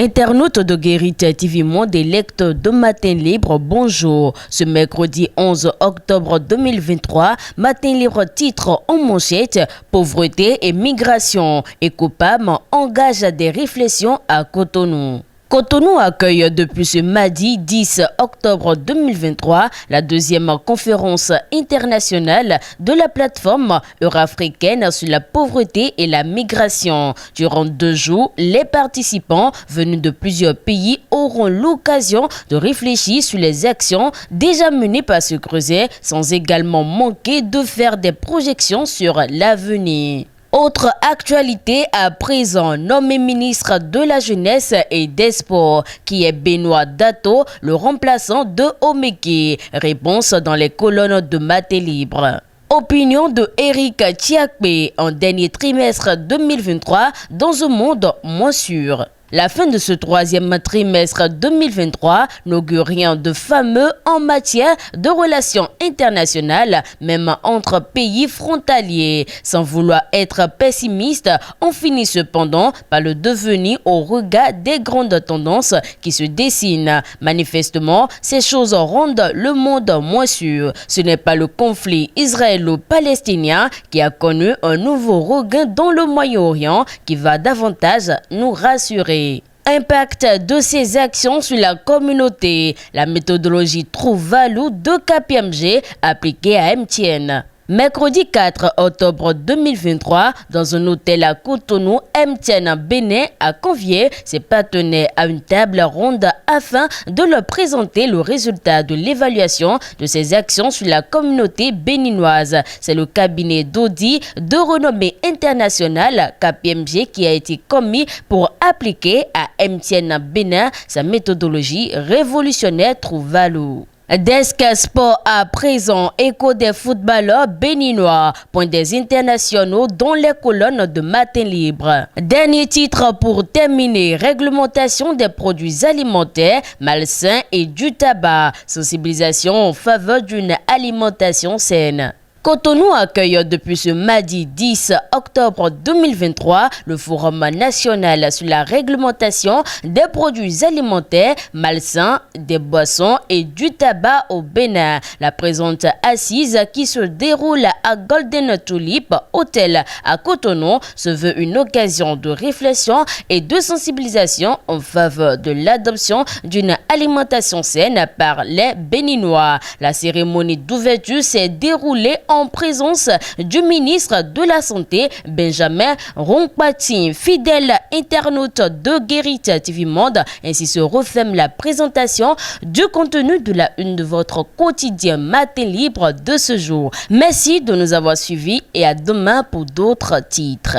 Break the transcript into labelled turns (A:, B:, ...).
A: Internautes de Guérite TV Monde et lecteurs de Matin Libre, bonjour. Ce mercredi 11 octobre 2023, Matin Libre titre en manchette « Pauvreté et migration ». ECOPAM engage des réflexions à Cotonou. Cotonou accueille depuis ce mardi 10 octobre 2023 la deuxième conférence internationale de la plateforme euro-africaine sur la pauvreté et la migration. Durant 2 jours, les participants venus de plusieurs pays auront l'occasion de réfléchir sur les actions déjà menées par ce creuset, sans également manquer de faire des projections sur l'avenir. Autre actualité à présent, nommé ministre de la Jeunesse et des Sports, qui est Benoît Dato, le remplaçant de Omeke. Réponse dans les colonnes de Matin Libre. Opinion de Eric Tchiakpe en dernier trimestre 2023 dans un monde moins sûr. La fin de ce troisième trimestre 2023 n'augure rien de fameux en matière de relations internationales, même entre pays frontaliers. Sans vouloir être pessimiste, on finit cependant par le devenir au regard des grandes tendances qui se dessinent. Manifestement, ces choses rendent le monde moins sûr. Ce n'est pas le conflit israélo-palestinien qui a connu un nouveau regain dans le Moyen-Orient qui va davantage nous rassurer. Impact de ces actions sur la communauté. La méthodologie True Value de KPMG appliquée à MTN. Mercredi 4 octobre 2023, dans un hôtel à Cotonou, MTN Bénin a convié ses partenaires à une table ronde afin de leur présenter le résultat de l'évaluation de ces actions sur la communauté béninoise. C'est le cabinet d'audit de renommée internationale KPMG qui a été commis pour appliquer à MTN Bénin sa méthodologie révolutionnaire True Value. Desk Sport à présent, écho des footballeurs béninois, point des internationaux dans les colonnes de Matin Libre. Dernier titre pour terminer, réglementation des produits alimentaires malsains et du tabac, sensibilisation en faveur d'une alimentation saine. Cotonou accueille depuis ce mardi 10 octobre 2023 le Forum national sur la réglementation des produits alimentaires malsains, des boissons et du tabac au Bénin. La présente assise qui se déroule à Golden Tulip Hotel à Cotonou se veut une occasion de réflexion et de sensibilisation en faveur de l'adoption d'une alimentation saine par les Béninois. La cérémonie d'ouverture s'est déroulée en présence du ministre de la Santé, Benjamin Ronkpati. Fidèle internaute de Guérite TV Monde, ainsi se referme la présentation du contenu de la une de votre quotidien Matin Libre de ce jour. Merci de nous avoir suivis et à demain pour d'autres titres.